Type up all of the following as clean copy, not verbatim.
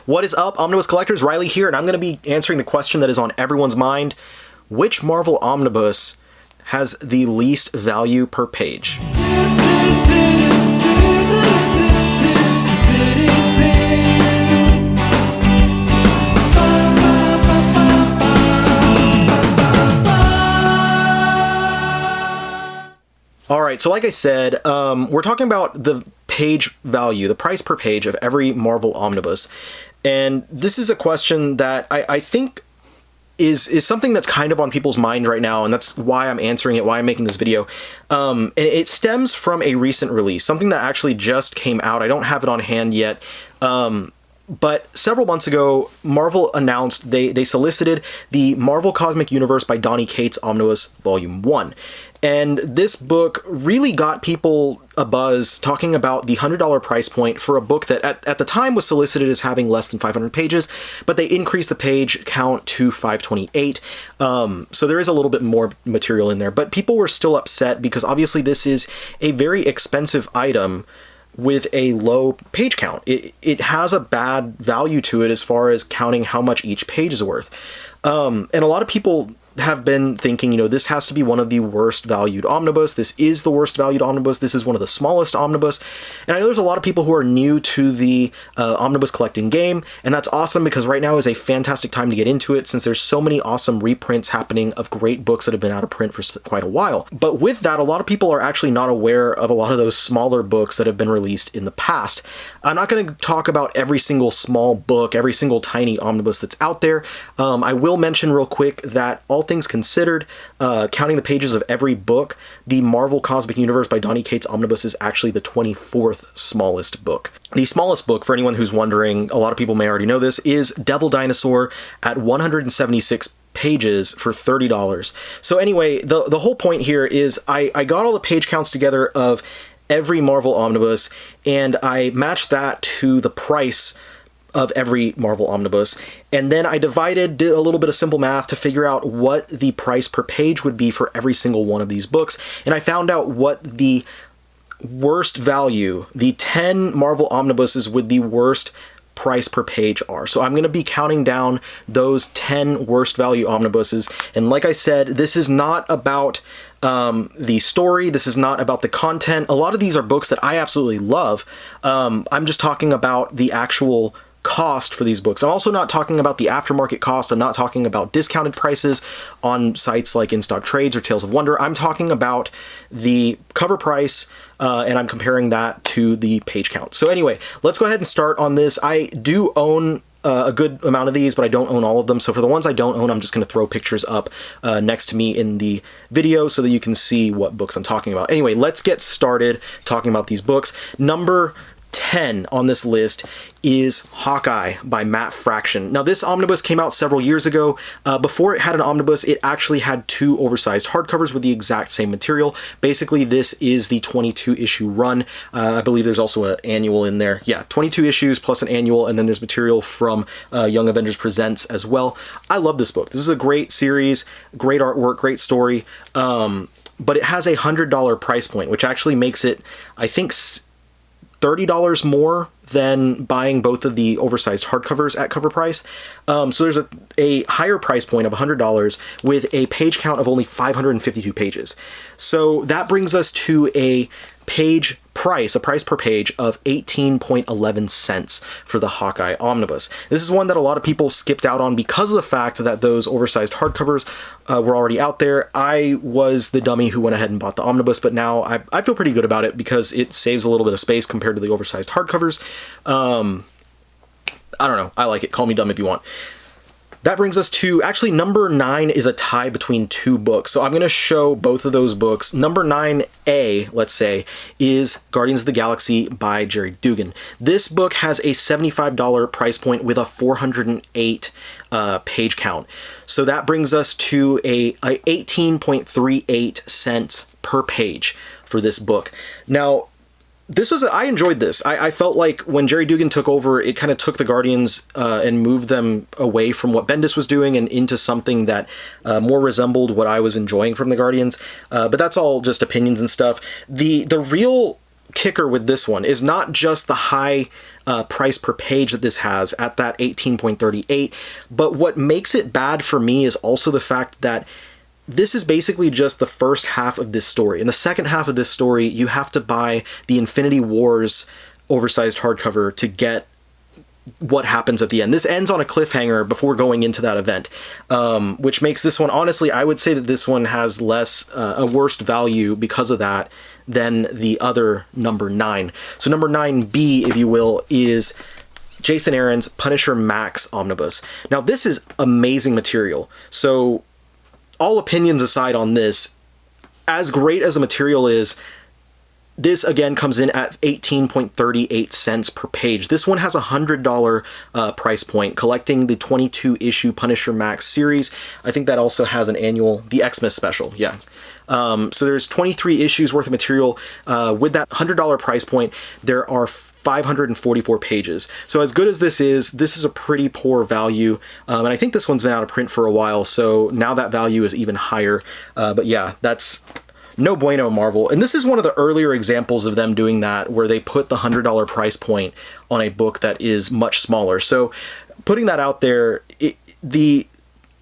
What is up, Omnibus collectors? Riley here, and I'm going to be answering the question that is on everyone's mind. Which Marvel Omnibus has the least value per page? Alright, so like I said, we're talking about the page value, the price per page of every Marvel Omnibus. And this is a question that I think is something that's kind of on people's mind right now, and that's why I'm answering it, why I'm making this video. And it stems from a recent release, something that actually just came out. I don't have it on hand yet. But several months ago, Marvel announced they solicited the Marvel Cosmic Universe by Donny Cates Omnibus Volume 1. And this book really got people a buzz talking about the $100 price point for a book that at the time was solicited as having less than 500 pages, but they increased the page count to 528. So there is a little bit more material in there, but people were still upset because obviously this is a very expensive item with a low page count. It has a bad value to it as far as counting how much each page is worth. And a lot of people have been thinking, you know, this has to be one of the worst valued omnibus. This is the worst valued omnibus. This is one of the smallest omnibus. And I know there's a lot of people who are new to the omnibus collecting game, and that's awesome because right now is a fantastic time to get into it since there's so many awesome reprints happening of great books that have been out of print for quite a while. But with that, a lot of people are actually not aware of a lot of those smaller books that have been released in the past. I'm not going to talk about every single small book, every single tiny omnibus that's out there. I will mention real quick that all things considered, counting the pages of every book, the Marvel Cosmic Universe by Donny Cates Omnibus is actually the 24th smallest book. The smallest book, for anyone who's wondering, a lot of people may already know this, is Devil Dinosaur at 176 pages for $30. So anyway, the whole point here is I got all the page counts together of every Marvel Omnibus, and I matched that to the price of every Marvel Omnibus, and then I did a little bit of simple math to figure out what the price per page would be for every single one of these books, and I found out what the worst value, the 10 Marvel Omnibuses with the worst price per page are. So I'm going to be counting down those 10 worst value omnibuses, and like I said, this is not about the story, this is not about the content. A lot of these are books that I absolutely love. I'm just talking about the actual cost for these books. I'm also not talking about the aftermarket cost. I'm not talking about discounted prices on sites like In Stock Trades or Tales of Wonder. I'm talking about the cover price, and I'm comparing that to the page count. So anyway, let's go ahead and start on this. I do own a good amount of these, but I don't own all of them. So for the ones I don't own, I'm just going to throw pictures up next to me in the video so that you can see what books I'm talking about. Anyway, let's get started talking about these books. Number 10 on this list is Hawkeye by Matt Fraction. Now this omnibus came out several years ago. Before it had an omnibus, it actually had 2 oversized hardcovers with the exact same material. Basically, this is the 22 issue run. I believe there's also an annual in there. Yeah, 22 issues plus an annual, and then there's material from Young Avengers Presents as well. I love this book. This is a great series, great artwork, great story, but it has a $100 price point, which actually makes it, I think, $30 more than buying both of the oversized hardcovers at cover price. So there's a higher price point of $100 with a page count of only 552 pages. So that brings us to a price per page of 18.11 cents for the Hawkeye Omnibus. This is one that a lot of people skipped out on because of the fact that those oversized hardcovers were already out there. I was the dummy who went ahead and bought the Omnibus, but now I feel pretty good about it because it saves a little bit of space compared to the oversized hardcovers. I don't know. I like it. Call me dumb if you want. That brings us to, actually, number 9 is a tie between 2 books. So I'm going to show both of those books. Number 9A, let's say, is Guardians of the Galaxy by Jerry Dugan. This book has a $75 price point with a 408 page count. So that brings us to a 18.38 cents per page for this book. Now, I enjoyed this. I felt like when Jerry Dugan took over, it kind of took the Guardians and moved them away from what Bendis was doing and into something that more resembled what I was enjoying from the Guardians. But that's all just opinions and stuff. The real kicker with this one is not just the high price per page that this has at that 18.38. But what makes it bad for me is also the fact that this is basically just the first half of this story. In the second half of this story, you have to buy the Infinity Wars oversized hardcover to get what happens at the end. This ends on a cliffhanger before going into that event, which makes this one, honestly, I would say that this one has less, a worse value because of that than the other number 9. So number 9B, if you will, is Jason Aaron's Punisher Max Omnibus. Now this is amazing material. So all opinions aside on this, as great as the material is, this again comes in at 18.38 cents per page. This one has a $100 price point, collecting the 22 issue Punisher Max series. I think that also has an annual, the Xmas special, yeah. So there's 23 issues worth of material. With that $100 price point, there are 544 pages. So as good as this is a pretty poor value. And I think this one's been out of print for a while, so now that value is even higher. But yeah, that's no bueno, Marvel. And this is one of the earlier examples of them doing that, where they put the $100 price point on a book that is much smaller. So putting that out there, the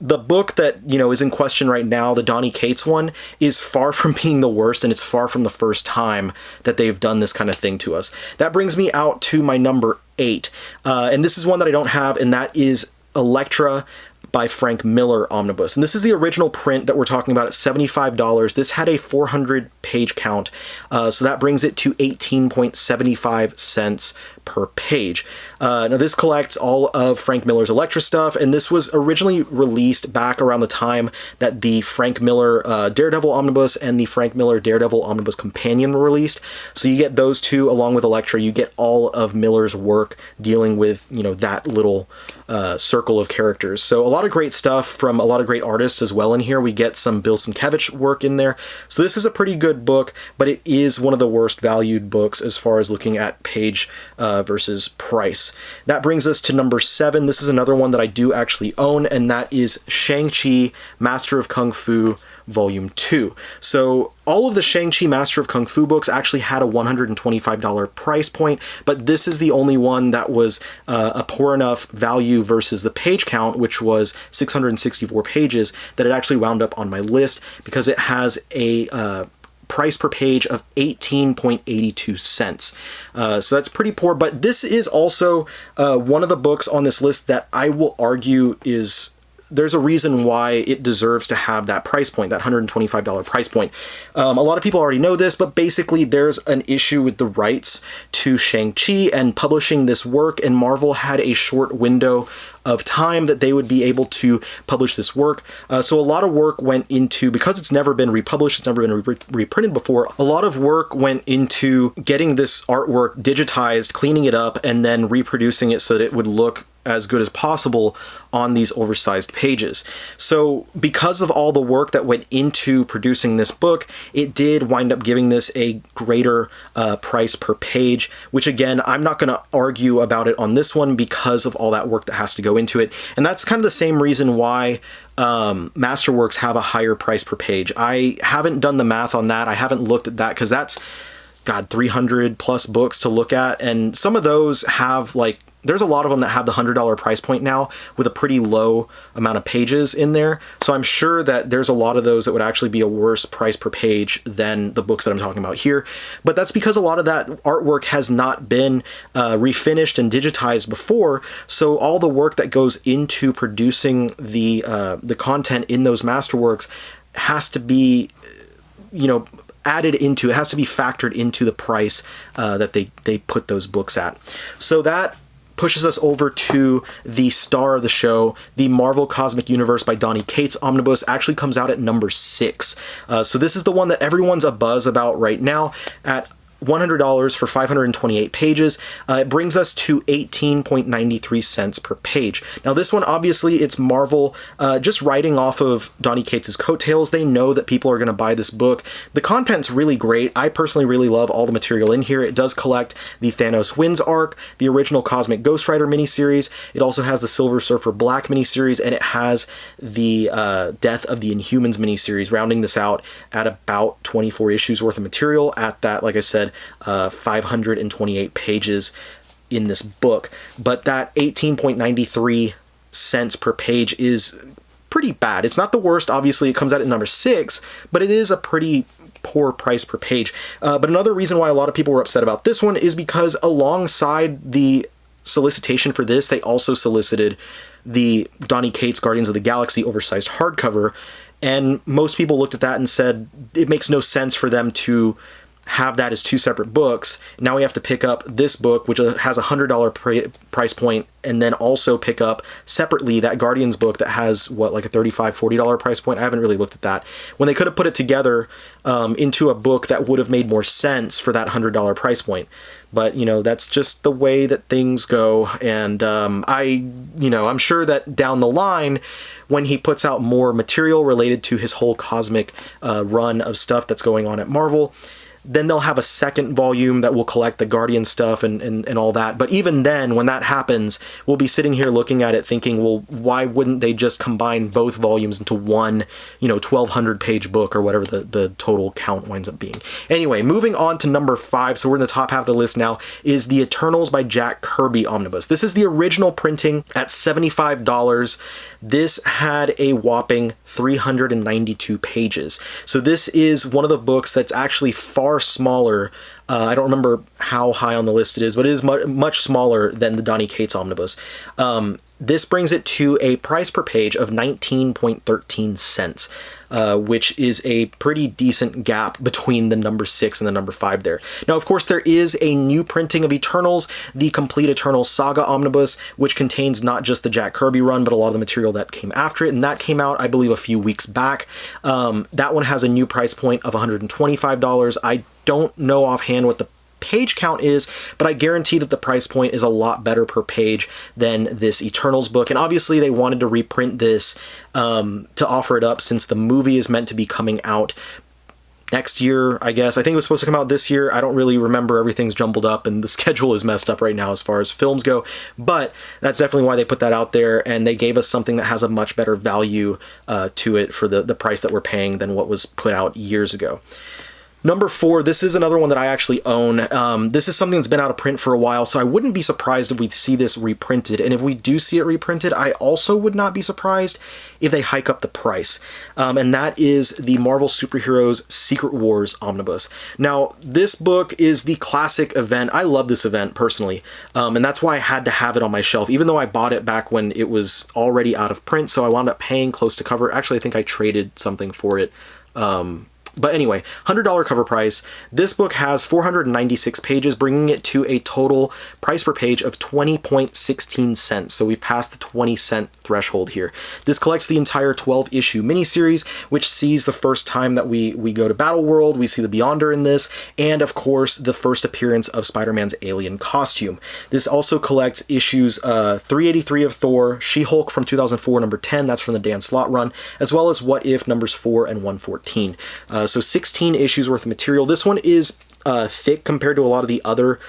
book that, you know, is in question right now, the Donny Cates one, is far from being the worst, and it's far from the first time that they've done this kind of thing to us. That brings me out to my number 8. And this is one that I don't have, and that is Elektra by Frank Miller Omnibus. And this is the original print that we're talking about at $75. This had a 400 page count, so that brings it to 18.75 cents per page. Now this collects all of Frank Miller's Elektra stuff, and this was originally released back around the time that the Frank Miller Daredevil Omnibus and the Frank Miller Daredevil Omnibus Companion were released. So you get those two along with Elektra. You get all of Miller's work dealing with, you know, that little circle of characters. So a lot of great stuff from a lot of great artists as well in here. We get some Bill Sienkiewicz work in there. So this is a pretty good book, but it is one of the worst valued books as far as looking at page versus price. That brings us to number 7. This is another one that I do actually own, and that is Shang-Chi Master of Kung Fu Volume 2. So all of the Shang-Chi Master of Kung Fu books actually had a $125 price point, but this is the only one that was a poor enough value versus the page count, which was 664 pages, that it actually wound up on my list because it has a price per page of 18.82 cents. So that's pretty poor, but this is also one of the books on this list that I will argue is, there's a reason why it deserves to have that price point, that $125 price point. A lot of people already know this, but basically there's an issue with the rights to Shang-Chi and publishing this work, and Marvel had a short window of time that they would be able to publish this work. So a lot of work went into, because it's never been republished, it's never been reprinted before, a lot of work went into getting this artwork digitized, cleaning it up, and then reproducing it so that it would look as good as possible on these oversized pages. So because of all the work that went into producing this book, it did wind up giving this a greater price per page, which again, I'm not going to argue about it on this one because of all that work that has to go into it. And that's kind of the same reason why Masterworks have a higher price per page. I haven't done the math on that. I haven't looked at that because that's, God, 300 plus books to look at. And some of those have, like, there's a lot of them that have the $100 price point now with a pretty low amount of pages in there. So I'm sure that there's a lot of those that would actually be a worse price per page than the books that I'm talking about here. But that's because a lot of that artwork has not been refinished and digitized before. So all the work that goes into producing the content in those masterworks has to be, you know, added into, it has to be factored into the price that they put those books at. So that pushes us over to the star of the show. The Marvel Cosmic Universe by Donny Cates Omnibus actually comes out at number 6. So this is the one that everyone's abuzz about right now at $100 for 528 pages. It brings us to 18.93 cents per page. Now this one, obviously, it's Marvel just riding off of Donny Cates' coattails. They know that people are going to buy this book. The content's really great. I personally really love all the material in here. It does collect the Thanos Wins arc, the original Cosmic Ghost Rider miniseries. It also has the Silver Surfer Black miniseries, and it has the Death of the Inhumans miniseries, rounding this out at about 24 issues worth of material at that, like I said, 528 pages. in this book, but that 18.93 cents per page is pretty bad. It's not the worst, obviously. It comes out at number 6, but it is a pretty poor price per page. But another reason why a lot of people were upset about this one is because alongside the solicitation for this, they also solicited the Donny Cates Guardians of the Galaxy oversized hardcover, and most people looked at that and said it makes no sense for them to have that as 2 separate books. Now we have to pick up this book, which has a $100 price point, and then also pick up separately that Guardians book that has, what, like a $35, $40 price point? I haven't really looked at that. When they could have put it together into a book that would have made more sense for that $100 price point. But, you know, that's just the way that things go. And I'm sure that down the line, when he puts out more material related to his whole cosmic run of stuff that's going on at Marvel, then they'll have a second volume that will collect the Guardian stuff and all that. But even then, when that happens, we'll be sitting here looking at it thinking, well, why wouldn't they just combine both volumes into one, 1,200 page book or whatever the total count winds up being. Anyway, moving on to number 5, so we're in the top half of the list now, is the Eternals by Jack Kirby Omnibus. This is the original printing at $75. This had a whopping 392 pages. So this is one of the books that's actually far smaller. I don't remember how high on the list it is, but it is much smaller than the Donny Cates Omnibus. This brings it to a price per page of 19.13 cents, which is a pretty decent gap between the number 6 and the number 5 there. Now, of course, there is a new printing of Eternals, the Complete Eternals Saga Omnibus, which contains not just the Jack Kirby run, but a lot of the material that came after it, and that came out, I believe, a few weeks back. That one has a new price point of $125. I don't know offhand what the page count is, but I guarantee that the price point is a lot better per page than this Eternals book. And obviously they wanted to reprint this to offer it up, since the movie is meant to be coming out next year, I guess. I think it was supposed to come out this year. I don't really remember. Everything's jumbled up and the schedule is messed up right now as far as films go, but that's definitely why they put that out there, and they gave us something that has a much better value to it for the price that we're paying than what was put out years ago. Number 4, this is another one that I actually own. This is something that's been out of print for a while, so I wouldn't be surprised if we see this reprinted. And if we do see it reprinted, I also would not be surprised if they hike up the price. And that is the Marvel Superheroes Secret Wars Omnibus. Now, this book is the classic event. I love this event, personally. And that's why I had to have it on my shelf, even though I bought it back when it was already out of print, so I wound up paying close to cover. Actually, I think I traded something for it. But anyway, $100 cover price. This book has 496 pages, bringing it to a total price per page of 20.16 cents. So we've passed the 20-cent threshold here. This collects the entire 12-issue miniseries, which sees the first time that we go to Battle World. We see the Beyonder in this, and of course, the first appearance of Spider-Man's alien costume. This also collects issues 383 of Thor, She-Hulk from 2004, number 10, that's from the Dan Slott run, as well as What If numbers 4 and 114. So 16 issues worth of material. This one is thick compared to a lot of the other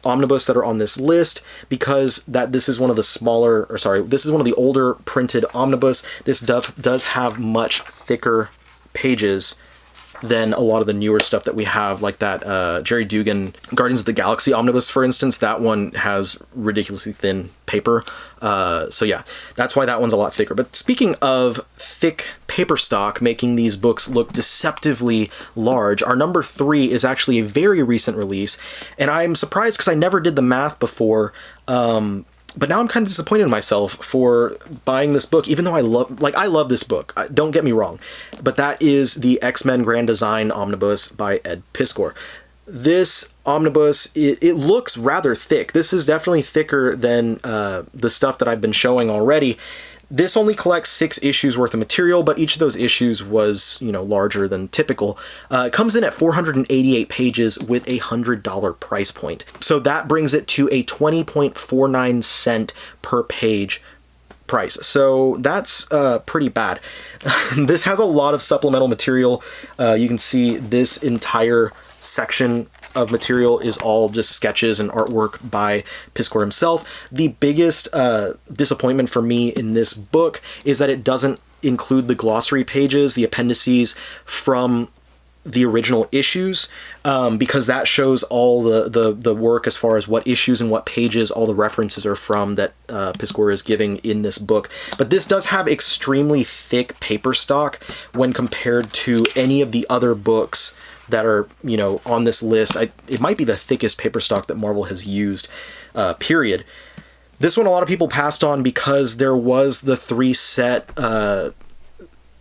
omnibus that are on this list, because this is one of the older printed omnibus. This does have much thicker pages than a lot of the newer stuff that we have, like that Jerry Dugan Guardians of the Galaxy Omnibus, for instance. That one has ridiculously thin paper. So yeah, that's why that one's a lot thicker. But speaking of thick paper stock making these books look deceptively large, our number 3 is actually a very recent release, and I'm surprised because I never did the math before. But now I'm kind of disappointed in myself for buying this book, even though I love this book. Don't get me wrong. But that is the X-Men Grand Design Omnibus by Ed Piskor. This omnibus, it looks rather thick. This is definitely thicker than the stuff that I've been showing already. This only collects 6 issues worth of material, but each of those issues was, larger than typical. It comes in at 488 pages with a $100 price point. So that brings it to a 20.49 cent per page price. So that's pretty bad. This has a lot of supplemental material. You can see this entire section of material is all just sketches and artwork by Piskor himself. The biggest disappointment for me in this book is that it doesn't include the glossary pages, the appendices from the original issues, because that shows all the work as far as what issues and what pages all the references are from that Piscator is giving in this book. But this does have extremely thick paper stock when compared to any of the other books that are, you know, on this list. It might be the thickest paper stock that Marvel has used, period. This one a lot of people passed on because there was the 3-set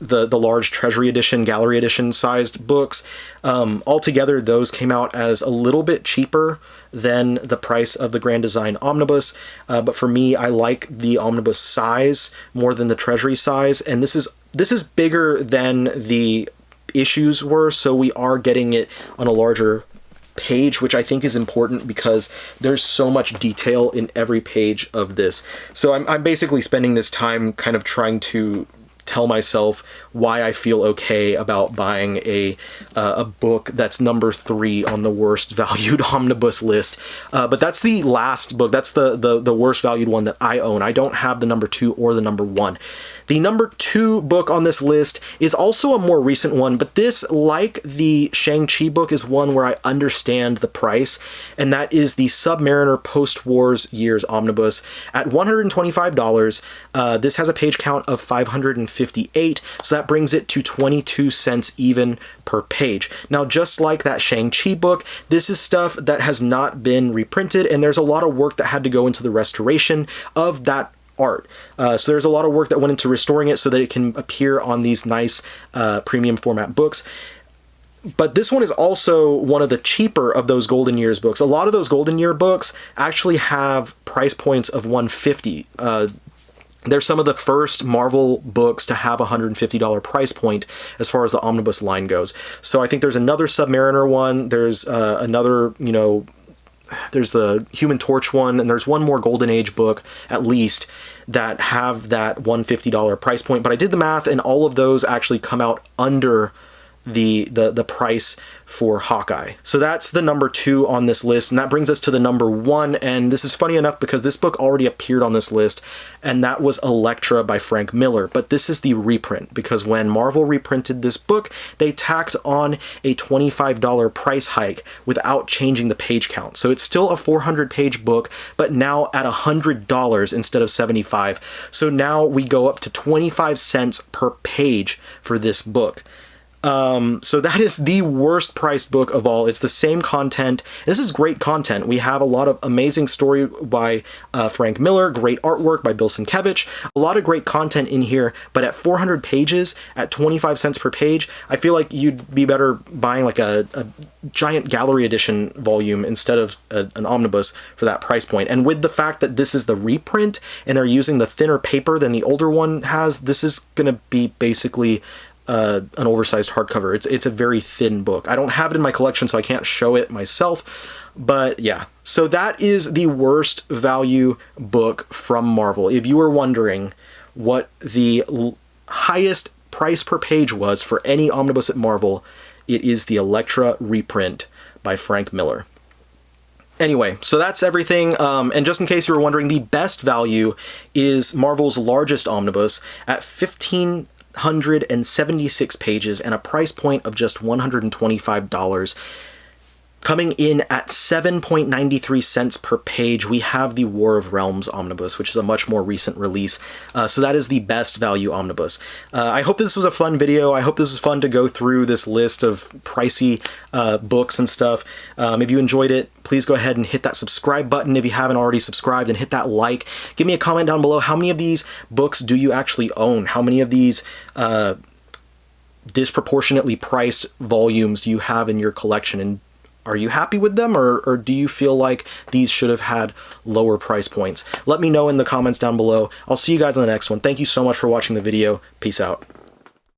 the large Treasury Edition, Gallery Edition sized books. Altogether, those came out as a little bit cheaper than the price of the Grand Design Omnibus. But for me, I like the Omnibus size more than the Treasury size. And this is bigger than the issues were, so we are getting it on a larger page, which I think is important because there's so much detail in every page of this. So I'm basically spending this time kind of trying to tell myself why I feel okay about buying a book that's number 3 on the worst valued omnibus list. But that's the last book. That's the worst valued one that I own. I don't have the number 2 or the number 1. The number 2 book on this list is also a more recent one, but this, like the Shang-Chi book, is one where I understand the price, and that is the Submariner Post-Wars Years Omnibus at $125. This has a page count of 558, so that brings it to 22 cents even per page. Now, just like that Shang-Chi book, this is stuff that has not been reprinted, and there's a lot of work that had to go into the restoration of that art. So there's a lot of work that went into restoring it so that it can appear on these nice premium format books. But this one is also one of the cheaper of those Golden Years books. A lot of those Golden Year books actually have price points of $150. They're some of the first Marvel books to have a $150 price point as far as the omnibus line goes. So I think there's another Submariner one. There's another, you know, there's the Human Torch one, and there's one more Golden Age book, at least, that have that $150 price point. But I did the math, and all of those actually come out under the price for Hawkeye. So that's the number 2 on this list, and that brings us to the number 1, and this is funny enough because this book already appeared on this list, and that was Elektra by Frank Miller. But this is the reprint, because when Marvel reprinted this book, they tacked on a $25 price hike without changing the page count. So it's still a 400-page book, but now at $100 instead of $75. So now we go up to 25 cents per page for this book. So that is the worst priced book of all. It's the same content. This is great content. We have a lot of amazing story by Frank Miller, great artwork by Bill Sienkiewicz, a lot of great content in here, but at 400 pages, at 25 cents per page, I feel like you'd be better buying like a giant Gallery Edition volume instead of an omnibus for that price point. And with the fact that this is the reprint and they're using the thinner paper than the older one has, this is going to be basically an oversized hardcover. It's a very thin book. I don't have it in my collection, so I can't show it myself, but yeah. So that is the worst value book from Marvel. If you were wondering what the highest price per page was for any omnibus at Marvel, it is the Elektra reprint by Frank Miller. Anyway, so that's everything, and just in case you were wondering, the best value is Marvel's largest omnibus at 1,576 pages and a price point of just $125. Coming in at 7.93 cents per page, we have the War of Realms Omnibus, which is a much more recent release. So that is the best value omnibus. I hope this was a fun video. I hope this is fun to go through this list of pricey books and stuff. If you enjoyed it, please go ahead and hit that subscribe button if you haven't already subscribed, and hit that like. Give me a comment down below. How many of these books do you actually own? How many of these disproportionately priced volumes do you have in your collection? And are you happy with them, or do you feel like these should have had lower price points? Let me know in the comments down below. I'll see you guys in the next one. Thank you so much for watching the video. Peace out.